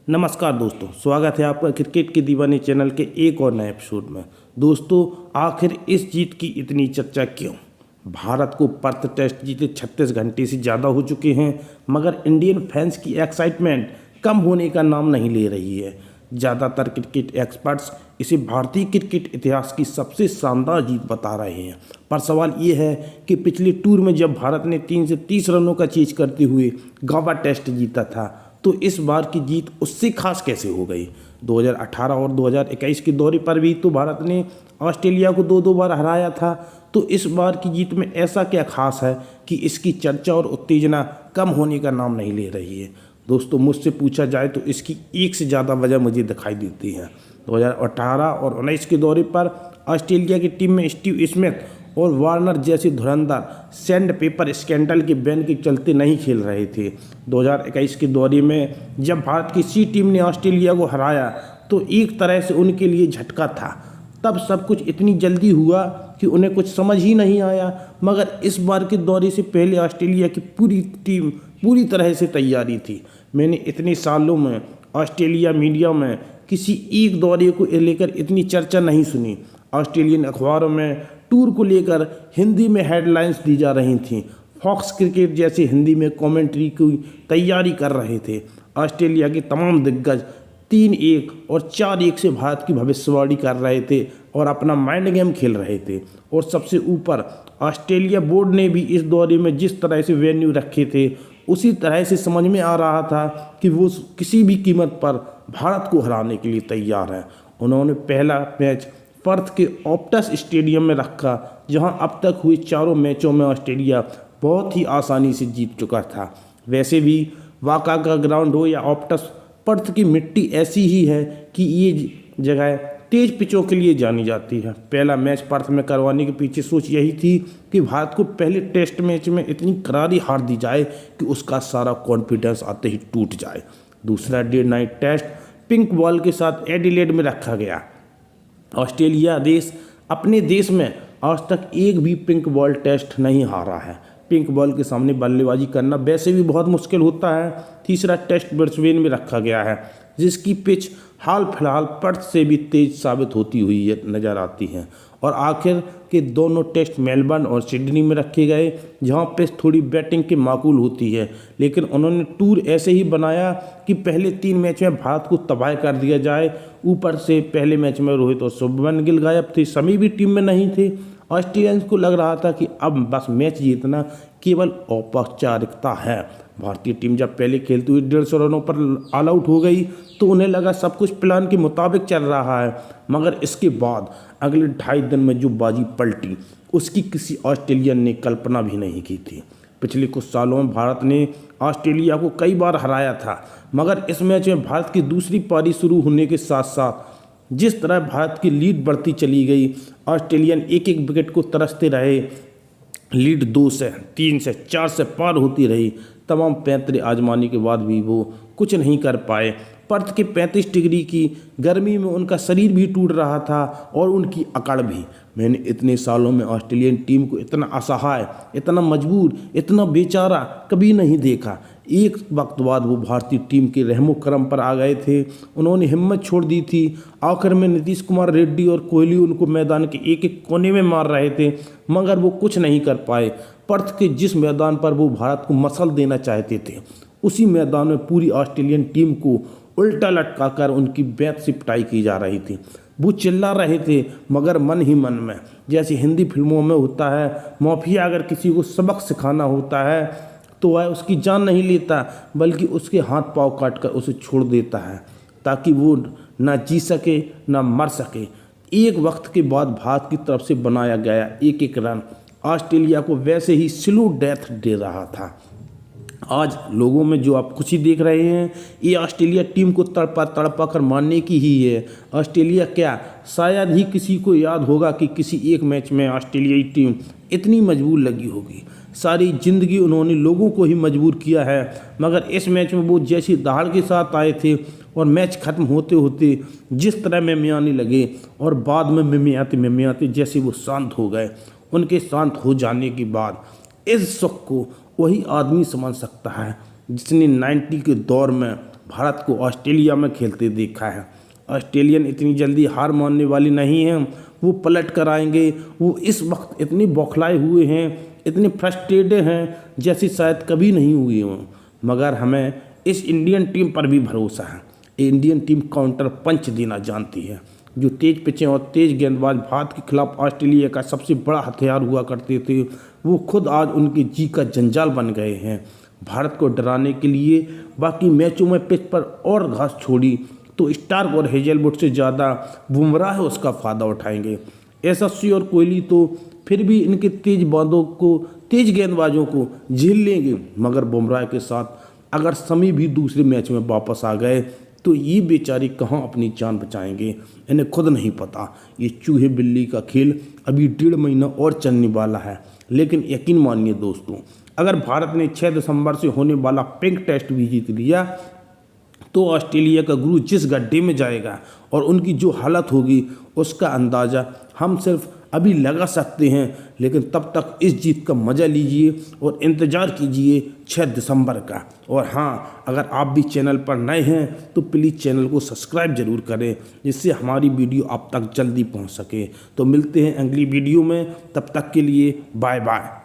नमस्कार दोस्तों, स्वागत है आपका क्रिकेट के दीवाने चैनल के एक और नए एपिसोड में। दोस्तों, आखिर इस जीत की इतनी चर्चा क्यों? भारत को पर्थ टेस्ट जीते 36 घंटे से ज़्यादा हो चुके हैं, मगर इंडियन फैंस की एक्साइटमेंट कम होने का नाम नहीं ले रही है। ज़्यादातर क्रिकेट एक्सपर्ट्स इसे भारतीय क्रिकेट इतिहास की सबसे शानदार जीत बता रहे हैं। पर सवाल ये है कि पिछले टूर में जब भारत ने 3 से 30 रनों का चेज करते हुए गावा टेस्ट जीता था, तो इस बार की जीत उससे खास कैसे हो गई? 2018 और 2021 के दौरे पर भी तो भारत ने ऑस्ट्रेलिया को 2-2 बार हराया था। तो इस बार की जीत में ऐसा क्या खास है कि इसकी चर्चा और उत्तेजना कम होने का नाम नहीं ले रही है? दोस्तों, मुझसे पूछा जाए तो इसकी एक से ज़्यादा वजह मुझे दिखाई देती है। 2018 और 19 के दौरे पर ऑस्ट्रेलिया की टीम में स्टीव स्मिथ और वार्नर जैसे धुरंधर सैंड पेपर स्कैंडल के बैन के चलते नहीं खेल रहे थे। 2021 के दौरे में जब भारत की सी टीम ने ऑस्ट्रेलिया को हराया तो एक तरह से उनके लिए झटका था। तब सब कुछ इतनी जल्दी हुआ कि उन्हें कुछ समझ ही नहीं आया। मगर इस बार के दौरे से पहले ऑस्ट्रेलिया की पूरी टीम पूरी तरह से तैयारी थी। मैंने इतने सालों में ऑस्ट्रेलिया मीडिया में किसी एक दौरे को लेकर इतनी चर्चा नहीं सुनी। ऑस्ट्रेलियन अखबारों में टूर को लेकर हिंदी में हेडलाइंस दी जा रही थीं। फॉक्स क्रिकेट जैसे हिंदी में कमेंट्री की तैयारी कर रहे थे। ऑस्ट्रेलिया के तमाम दिग्गज 3-1 और 4-1 से भारत की भविष्यवाणी कर रहे थे और अपना माइंड गेम खेल रहे थे। और सबसे ऊपर ऑस्ट्रेलिया बोर्ड ने भी इस दौरे में जिस तरह से वेन्यू रखे थे, उसी तरह से समझ में आ रहा था कि वो किसी भी कीमत पर भारत को हराने के लिए तैयार है। उन्होंने पहला मैच पर्थ के ऑप्टस स्टेडियम में रखा, जहां अब तक हुए चारों मैचों में ऑस्ट्रेलिया बहुत ही आसानी से जीत चुका था। वैसे भी वाका का ग्राउंड हो या ऑप्टस, पर्थ की मिट्टी ऐसी ही है कि ये जगह तेज पिचों के लिए जानी जाती है। पहला मैच पर्थ में करवाने के पीछे सोच यही थी कि भारत को पहले टेस्ट मैच में इतनी करारी हार दी जाए कि उसका सारा कॉन्फिडेंस आते ही टूट जाए। दूसरा day night test pink ball के साथ एडिलेड में रखा गया। ऑस्ट्रेलिया देश अपने देश में आज तक एक भी पिंक बॉल टेस्ट नहीं हारा है। पिंक बॉल के सामने बल्लेबाजी करना वैसे भी बहुत मुश्किल होता है। तीसरा टेस्ट ब्रिस्बेन में रखा गया है, जिसकी पिच हाल फिलहाल पर्थ से भी तेज साबित होती हुई नजर आती है। और आखिर के दोनों टेस्ट मेलबर्न और सिडनी में रखे गए, जहां पिच थोड़ी बैटिंग के माकूल होती है। लेकिन उन्होंने टूर ऐसे ही बनाया कि पहले 3 मैच में भारत को तबाह कर दिया जाए। ऊपर से पहले मैच में रोहित और शुभमन गिल गायब थे, शमी भी टीम में नहीं थे। ऑस्ट्रेलियंस को लग रहा था कि अब बस मैच जीतना केवल औपचारिकता है। भारतीय टीम जब पहले खेलते हुए 150 रनों पर ऑल आउट हो गई तो उन्हें लगा सब कुछ प्लान के मुताबिक चल रहा है। मगर इसके बाद अगले 2.5 दिन में जो बाजी पलटी, उसकी किसी ऑस्ट्रेलियन ने कल्पना भी नहीं की थी। पिछले कुछ सालों में भारत ने ऑस्ट्रेलिया को कई बार हराया था, मगर इस मैच में भारत की दूसरी पारी शुरू होने के साथ साथ जिस तरह भारत की लीड बढ़ती चली गई, ऑस्ट्रेलियन एक एक विकेट को तरसते रहे। लीड 2 से 3 से 4 से पार होती रही। तमाम पैंतरे आजमाने के बाद भी वो कुछ नहीं कर पाए। पर्थ के 35 डिग्री की गर्मी में उनका शरीर भी टूट रहा था और उनकी अकड़ भी। मैंने इतने सालों में ऑस्ट्रेलियन टीम को इतना असहाय, इतना मजबूर, इतना बेचारा कभी नहीं देखा। एक वक्त बाद वो भारतीय टीम के रहमो करम पर आ गए थे। उन्होंने हिम्मत छोड़ दी थी। आखिर में नीतीश कुमार रेड्डी और कोहली उनको मैदान के एक एक कोने में मार रहे थे, मगर वो कुछ नहीं कर पाए। पर्थ के जिस मैदान पर वो भारत को मसल देना चाहते थे, उसी मैदान में पूरी ऑस्ट्रेलियन टीम को उल्टा लटकाकर उनकी बेत से पिटाई की जा रही थी। वो चिल्ला रहे थे, मगर मन ही मन में, जैसे हिंदी फिल्मों में होता है, माफिया अगर किसी को सबक सिखाना होता है तो वह उसकी जान नहीं लेता, बल्कि उसके हाथ पांव काटकर उसे छोड़ देता है, ताकि वो ना जी सके ना मर सके। एक वक्त के बाद भारत की तरफ से बनाया गया एक एक रन ऑस्ट्रेलिया को वैसे ही स्लो डेथ दे रहा था। आज लोगों में जो आप खुशी देख रहे हैं, ये ऑस्ट्रेलिया टीम को तड़पा तड़पा कर मारने की ही है। ऑस्ट्रेलिया क्या, शायद ही किसी को याद होगा कि किसी एक मैच में ऑस्ट्रेलियाई टीम इतनी मजबूर लगी होगी। सारी जिंदगी उन्होंने लोगों को ही मजबूर किया है, मगर इस मैच में वो जैसी दहाड़ के साथ आए थे और मैच खत्म होते होते जिस तरह मिमियाने लगे और बाद में मिमियाते जैसे वो शांत हो गए। उनके शांत हो जाने के बाद इस शौक को वही आदमी समझ सकता है जिसने 90 के दौर में भारत को ऑस्ट्रेलिया में खेलते देखा है। ऑस्ट्रेलियन इतनी जल्दी हार मानने वाली नहीं है, वो पलट कर आएंगे। वो इस वक्त इतने बौखलाए हुए हैं, इतने फ्रस्ट्रेटेड हैं जैसे शायद कभी नहीं हुए हों। मगर हमें इस इंडियन टीम पर भी भरोसा है। इंडियन टीम काउंटर पंच देना जानती है। जो तेज पिचें और तेज गेंदबाज भारत के खिलाफ ऑस्ट्रेलिया का सबसे बड़ा हथियार हुआ करते थे, वो खुद आज उनके जी का जंजाल बन गए हैं। भारत को डराने के लिए बाकी मैचों में पिच पर और घास छोड़ी तो स्टार्क और हेजलवुड से ज़्यादा बुमराह उसका फ़ायदा उठाएंगे। यशस्वी और कोहली तो फिर भी इनके तेज गेंदबाजों को झेल लेंगे, मगर बुमराह के साथ अगर शमी भी दूसरे मैच में वापस आ गए तो ये बेचारे कहाँ अपनी जान बचाएंगे, इन्हें खुद नहीं पता। ये चूहे बिल्ली का खेल अभी 1.5 महीना और चलने वाला है। लेकिन यकीन मानिए दोस्तों, अगर भारत ने 6 दिसंबर से होने वाला पिंक टेस्ट भी जीत लिया तो ऑस्ट्रेलिया का गुरु जिस गड्ढे में जाएगा और उनकी जो हालत होगी उसका अंदाज़ा हम सिर्फ अभी लगा सकते हैं। लेकिन तब तक इस जीत का मज़ा लीजिए और इंतज़ार कीजिए 6 दिसंबर का। और हाँ, अगर आप भी चैनल पर नए हैं तो प्लीज़ चैनल को सब्सक्राइब ज़रूर करें, जिससे हमारी वीडियो आप तक जल्दी पहुंच सके। तो मिलते हैं अगली वीडियो में, तब तक के लिए बाय बाय।